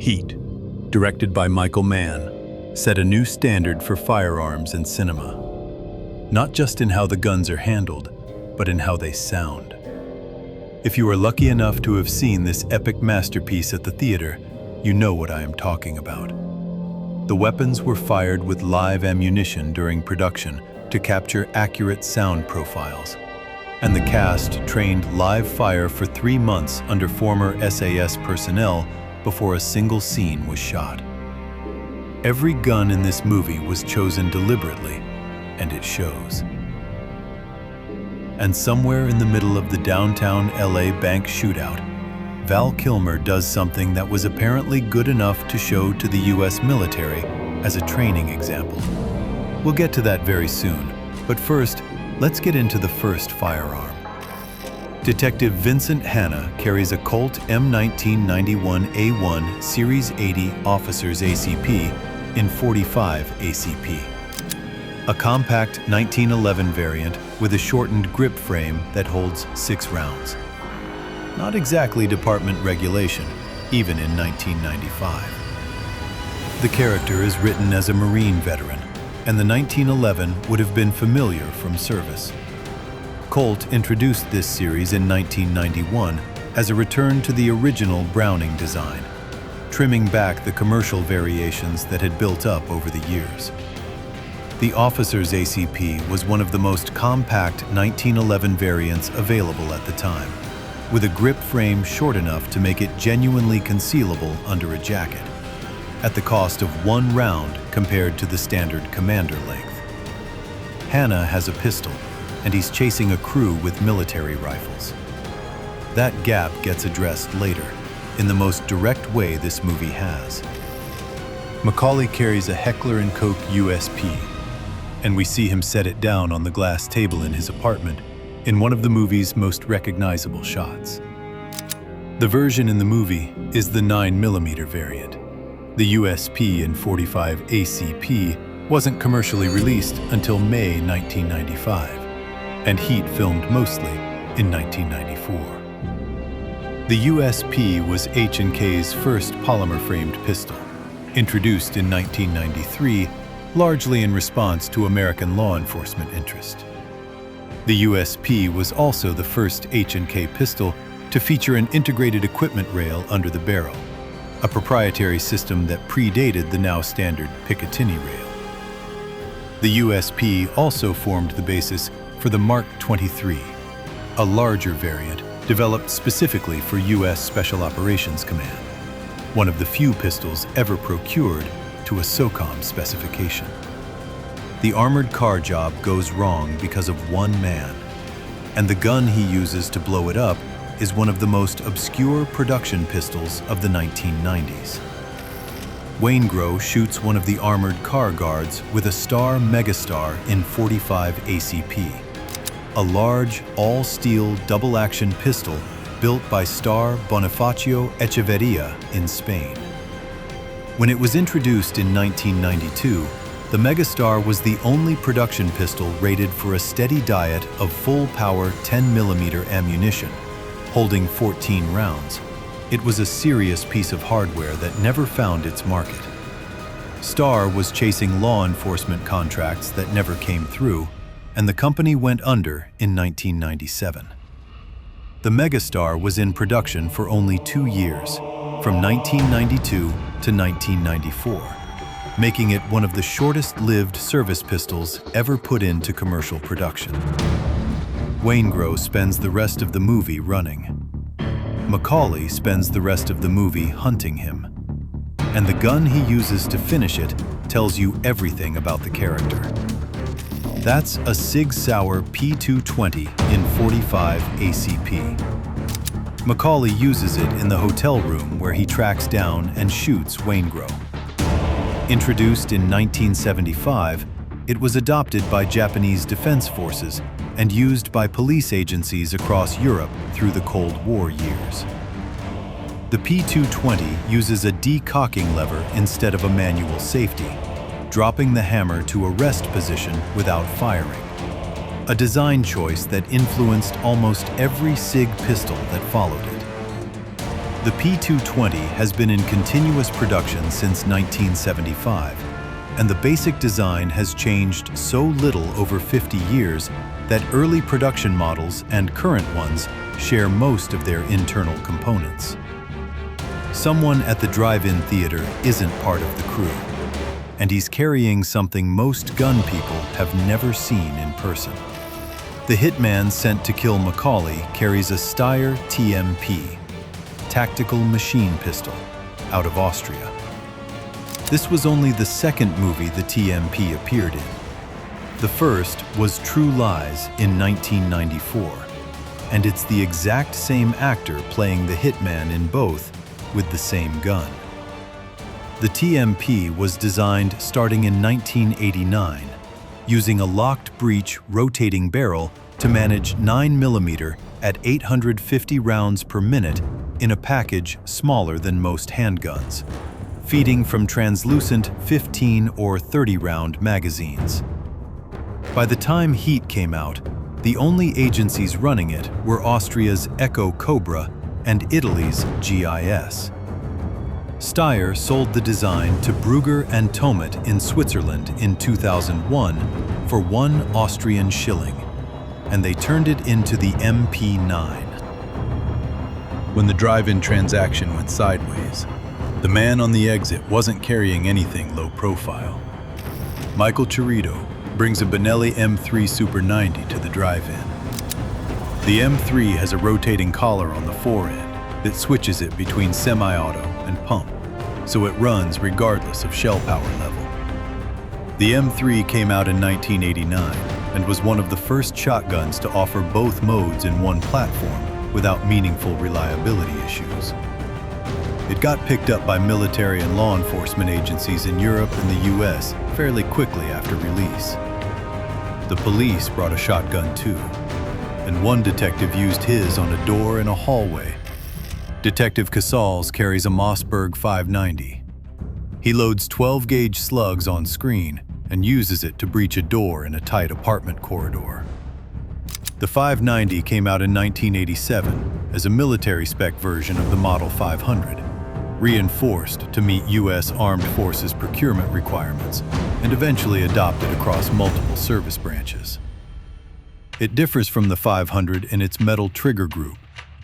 Heat, directed by Mann, set a new standard for firearms in cinema. Not just in how the guns are handled, but in how they sound. If you are lucky enough to have seen this epic masterpiece at the theater, you know what I am talking about. The weapons were fired with live ammunition during production to capture accurate sound profiles, and the cast trained live fire for 3 months under former SAS personnel before a single scene was shot. Every gun in this movie was chosen deliberately, and it shows. And somewhere in the middle of the downtown LA bank shootout, Val Kilmer does something that was apparently good enough to show to the US military as a training example. We'll get to that very soon, but first, let's get into the first firearm. Detective Vincent Hanna carries a Colt M1991A1 Series 80 Officers ACP in .45 ACP. A compact 1911 variant with a shortened grip frame that holds 6 rounds. Not exactly department regulation, even in 1995. The character is written as a Marine veteran, and the 1911 would have been familiar from service. Colt introduced this series in 1991 as a return to the original Browning design, trimming back the commercial variations that had built up over the years. The Officer's ACP was one of the most compact 1911 variants available at the time, with a grip frame short enough to make it genuinely concealable under a jacket, at the cost of 1 round compared to the standard commander length. Hanna has a pistol, and he's chasing a crew with military rifles. That gap gets addressed later, in the most direct way this movie has. McCauley carries a Heckler & Koch USP, and we see him set it down on the glass table in his apartment in one of the movie's most recognizable shots. The version in the movie is the 9mm variant. The USP in .45 ACP wasn't commercially released until May 1995, and Heat filmed mostly in 1994. The USP was H&K's first polymer-framed pistol, introduced in 1993, largely in response to American law enforcement interest. The USP was also the first H&K pistol to feature an integrated equipment rail under the barrel, a proprietary system that predated the now standard Picatinny rail. The USP also formed the basis for the Mark 23, a larger variant developed specifically for U.S. Special Operations Command, one of the few pistols ever procured to a SOCOM specification. The armored car job goes wrong because of one man, and the gun he uses to blow it up is one of the most obscure production pistols of the 1990s. Waingro shoots one of the armored car guards with a Steyr Megastar in .45 ACP, a large, all-steel double-action pistol built by Steyr Bonifacio Echeverria in Spain. When it was introduced in 1992, the Megastar was the only production pistol rated for a steady diet of full-power 10mm ammunition, holding 14 rounds. It was a serious piece of hardware that never found its market. Steyr was chasing law enforcement contracts that never came through, and the company went under in 1997. The Megastar was in production for only 2 years, from 1992 to 1994, making it one of the shortest-lived service pistols ever put into commercial production. Waingro spends the rest of the movie running. McCauley spends the rest of the movie hunting him. And the gun he uses to finish it tells you everything about the character. That's a Sig Sauer P220 in .45 ACP. McCauley uses it in the hotel room where he tracks down and shoots Waingro. Introduced in 1975, it was adopted by Japanese defense forces and used by police agencies across Europe through the Cold War years. The P220 uses a decocking lever instead of a manual safety, dropping the hammer to a rest position without firing, a design choice that influenced almost every SIG pistol that followed it. The P220 has been in continuous production since 1975, and the basic design has changed so little over 50 years that early production models and current ones share most of their internal components. Someone at the drive-in theater isn't part of the crew, and he's carrying something most gun people have never seen in person. The hitman sent to kill McCauley carries a Steyr TMP, tactical machine pistol, out of Austria. This was only the second movie the TMP appeared in. The first was True Lies in 1994, and it's the exact same actor playing the hitman in both with the same gun. The TMP was designed starting in 1989, using a locked breech rotating barrel to manage 9mm at 850 rounds per minute in a package smaller than most handguns, feeding from translucent 15 or 30-round magazines. By the time Heat came out, the only agencies running it were Austria's Echo Cobra and Italy's GIS. Steyr sold the design to Brugger and Tomet in Switzerland in 2001 for 1 Austrian shilling, and they turned it into the MP9. When the drive-in transaction went sideways, the man on the exit wasn't carrying anything low profile. Michael Cheritto brings a Benelli M3 Super 90 to the drive-in. The M3 has a rotating collar on the fore end that switches it between semi-auto and pump, so it runs regardless of shell power level. The M3 came out in 1989 and was one of the first shotguns to offer both modes in one platform without meaningful reliability issues. It got picked up by military and law enforcement agencies in Europe and the US fairly quickly after release. The police brought a shotgun too, and one detective used his on a door in a hallway. Detective Casals carries a Mossberg 590. He loads 12-gauge slugs on screen and uses it to breach a door in a tight apartment corridor. The 590 came out in 1987 as a military-spec version of the Model 500, reinforced to meet U.S. Armed Forces procurement requirements and eventually adopted across multiple service branches. It differs from the 500 in its metal trigger group,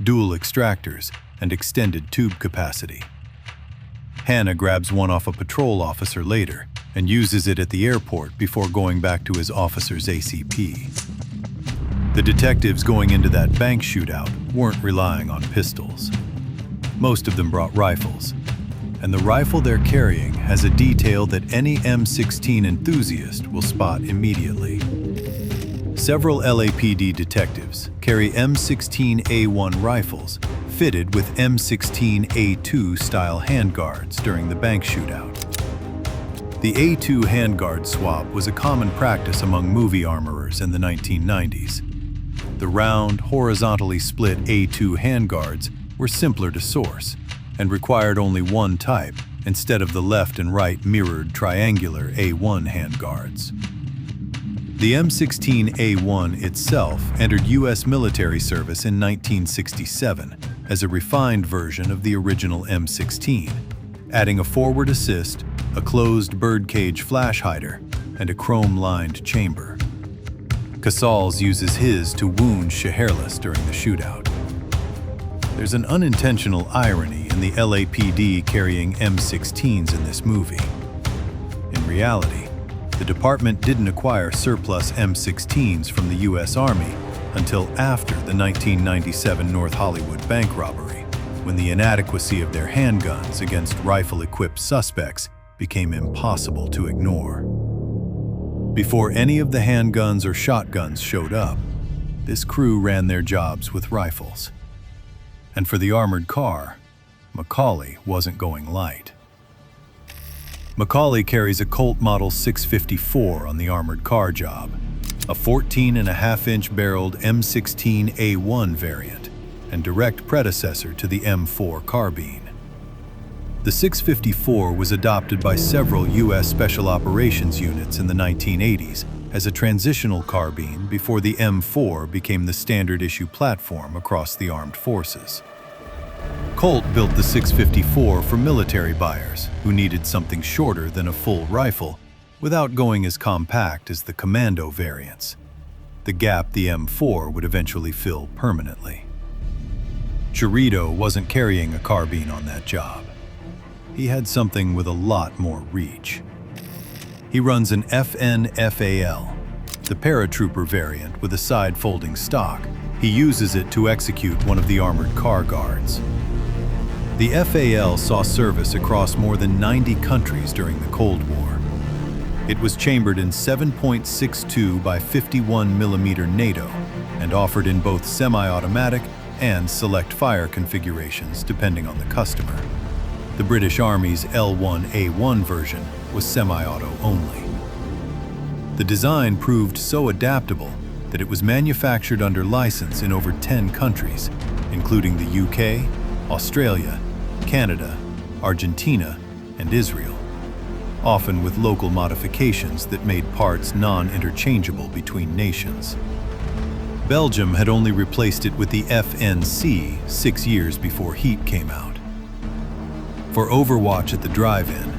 dual extractors, and extended tube capacity. Hanna grabs one off a patrol officer later and uses it at the airport before going back to his officer's ACP. The detectives going into that bank shootout weren't relying on pistols. Most of them brought rifles, and the rifle they're carrying has a detail that any M16 enthusiast will spot immediately. Several LAPD detectives carry M16A1 rifles fitted with M16A2 style handguards during the bank shootout. The A2 handguard swap was a common practice among movie armorers in the 1990s. The round, horizontally split A2 handguards were simpler to source and required only one type instead of the left and right mirrored triangular A1 handguards. The M16A1 itself entered U.S. military service in 1967 as a refined version of the original M16, adding a forward assist, a closed birdcage flash hider, and a chrome-lined chamber. Casals uses his to wound Shiherlis during the shootout. There's an unintentional irony in the LAPD carrying M16s in this movie. In reality, the department didn't acquire surplus M16s from the U.S. Army until after the 1997 North Hollywood bank robbery, when the inadequacy of their handguns against rifle-equipped suspects became impossible to ignore. Before any of the handguns or shotguns showed up, this crew ran their jobs with rifles. And for the armored car, McCauley wasn't going light. McCauley carries a Colt Model 654 on the armored car job, a 14.5-inch barreled M16A1 variant and direct predecessor to the M4 carbine. The 654 was adopted by several U.S. Special Operations units in the 1980s as a transitional carbine before the M4 became the standard issue platform across the armed forces. Colt built the 654 for military buyers who needed something shorter than a full rifle without going as compact as the commando variants, the gap the M4 would eventually fill permanently. Cheritto wasn't carrying a carbine on that job. He had something with a lot more reach. He runs an FN-FAL, the Paratrooper variant with a side-folding stock. He uses it to execute one of the armored car guards. The FAL saw service across more than 90 countries during the Cold War. It was chambered in 7.62 by 51 mm NATO and offered in both semi-automatic and select fire configurations depending on the customer. The British Army's L1A1 version was semi-auto only. The design proved so adaptable that it was manufactured under license in over 10 countries, including the UK, Australia, Canada, Argentina, and Israel, often with local modifications that made parts non-interchangeable between nations. Belgium had only replaced it with the FNC 6 years before Heat came out. For Overwatch at the drive-in,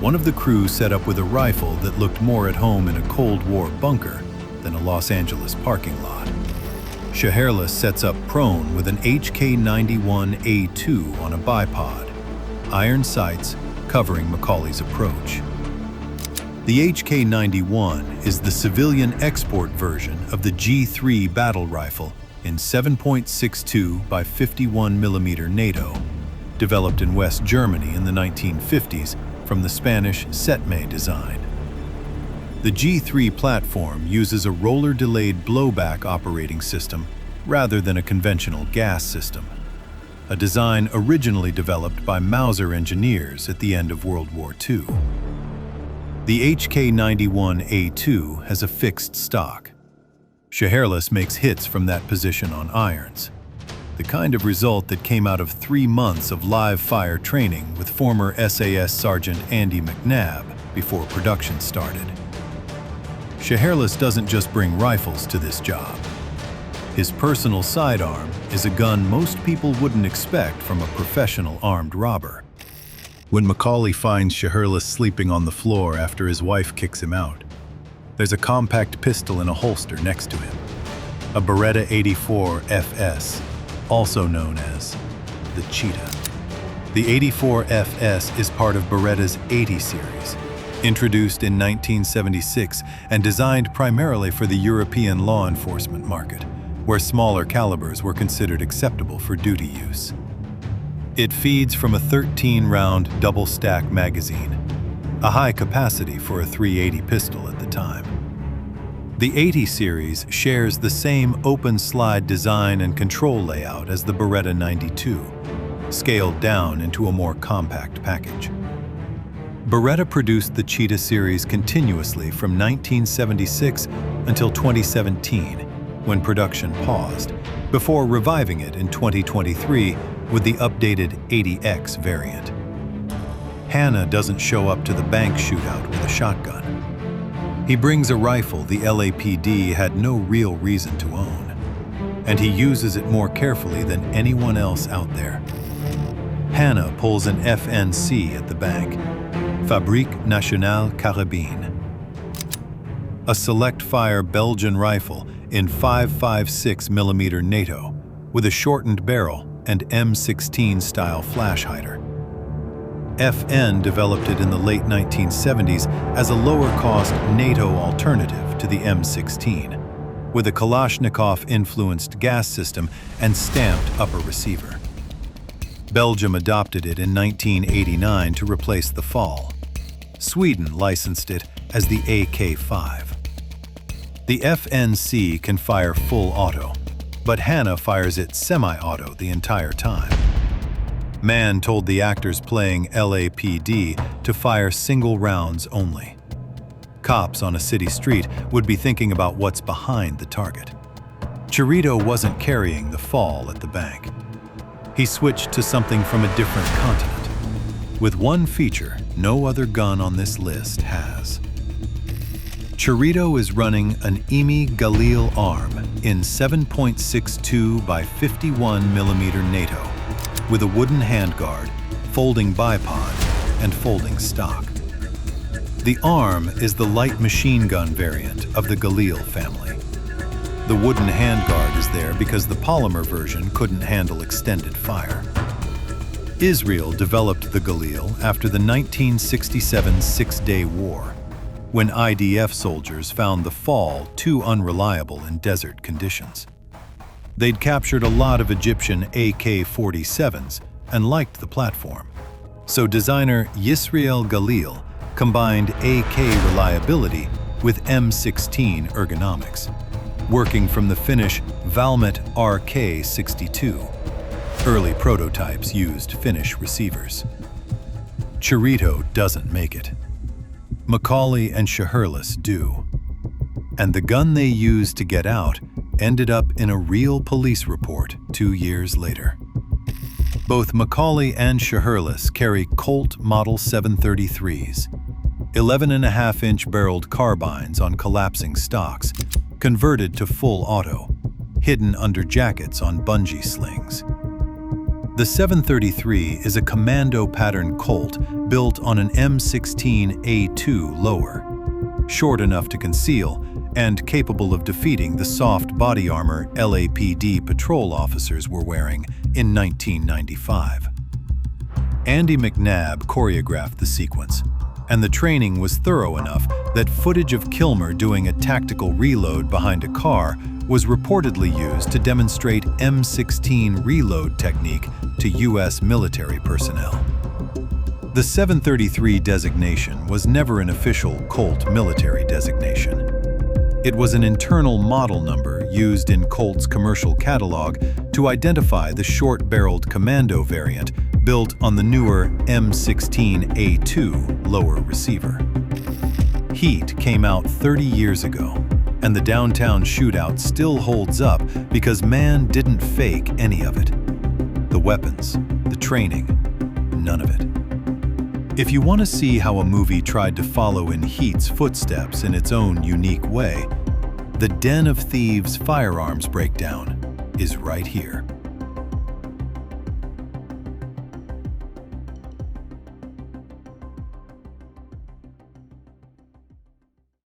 one of the crew set up with a rifle that looked more at home in a Cold War bunker than a Los Angeles parking lot. Shiherlis sets up prone with an HK-91A2 on a bipod, iron sights covering McCauley's approach. The HK-91 is the civilian export version of the G3 battle rifle in 7.62 by 51 mm NATO, developed in West Germany in the 1950s from the Spanish Setme design. The G3 platform uses a roller-delayed blowback operating system rather than a conventional gas system, a design originally developed by Mauser engineers at the end of World War II. The HK-91A2 has a fixed stock. Shiherlis makes hits from that position on irons, the kind of result that came out of 3 months of live fire training with former SAS Sergeant Andy McNabb before production started. Shiherlis doesn't just bring rifles to this job. His personal sidearm is a gun most people wouldn't expect from a professional armed robber. When McCauley finds Shiherlis sleeping on the floor after his wife kicks him out, there's a compact pistol in a holster next to him, a Beretta 84 FS, also known as the Cheetah. The 84 FS is part of Beretta's 80 series, introduced in 1976 and designed primarily for the European law enforcement market, where smaller calibers were considered acceptable for duty use. It feeds from a 13-round double-stack magazine, a high capacity for a .380 pistol at the time. The 80 series shares the same open slide design and control layout as the Beretta 92, scaled down into a more compact package. Beretta produced the Cheetah series continuously from 1976 until 2017, when production paused, before reviving it in 2023 with the updated 80X variant. Hanna doesn't show up to the bank shootout with a shotgun. He brings a rifle the LAPD had no real reason to own, and he uses it more carefully than anyone else out there. Hanna pulls an FNC at the bank, Fabrique Nationale Carabine, a select-fire Belgian rifle in 5.56 mm NATO with a shortened barrel and M16-style flash hider. FN developed it in the late 1970s as a lower-cost NATO alternative to the M16, with a Kalashnikov-influenced gas system and stamped upper receiver. Belgium adopted it in 1989 to replace the FAL. Sweden licensed it as the AK-5. The FNC can fire full auto, but Hanna fires it semi-auto the entire time. Mann told the actors playing LAPD to fire single rounds only. Cops on a city street would be thinking about what's behind the target. Cheritto wasn't carrying the FAL at the bank. He switched to something from a different continent, with one feature no other gun on this list has. Cheritto is running an EMI Galil arm in 7.62 by 51 mm NATO, with a wooden handguard, folding bipod, and folding stock. The arm is the light machine gun variant of the Galil family. The wooden handguard is there because the polymer version couldn't handle extended fire. Israel developed the Galil after the 1967 Six-Day War, when IDF soldiers found the fall too unreliable in desert conditions. They'd captured a lot of Egyptian AK-47s and liked the platform. So designer Yisrael Galil combined AK reliability with M16 ergonomics, working from the Finnish Valmet RK62. Early prototypes used Finnish receivers. Cheritto doesn't make it. McCauley and Shiherlis do. And the gun they used to get out ended up in a real police report 2 years later. Both McCauley and Shiherlis carry Colt Model 733s, 11.5-inch barreled carbines on collapsing stocks, converted to full auto, hidden under jackets on bungee slings. The 733 is a commando pattern Colt built on an M16A2 lower, short enough to conceal and capable of defeating the soft body armor LAPD patrol officers were wearing in 1995. Andy McNabb choreographed the sequence, and the training was thorough enough that footage of Kilmer doing a tactical reload behind a car was reportedly used to demonstrate M16 reload technique to U.S. military personnel. The 733 designation was never an official Colt military designation. It was an internal model number used in Colt's commercial catalog to identify the short-barreled commando variant built on the newer M16A2 lower receiver. Heat came out 30 years ago, and the downtown shootout still holds up because Mann didn't fake any of it. The weapons, the training, none of it. If you want to see how a movie tried to follow in Heat's footsteps in its own unique way, the Den of Thieves Firearms breakdown is right here.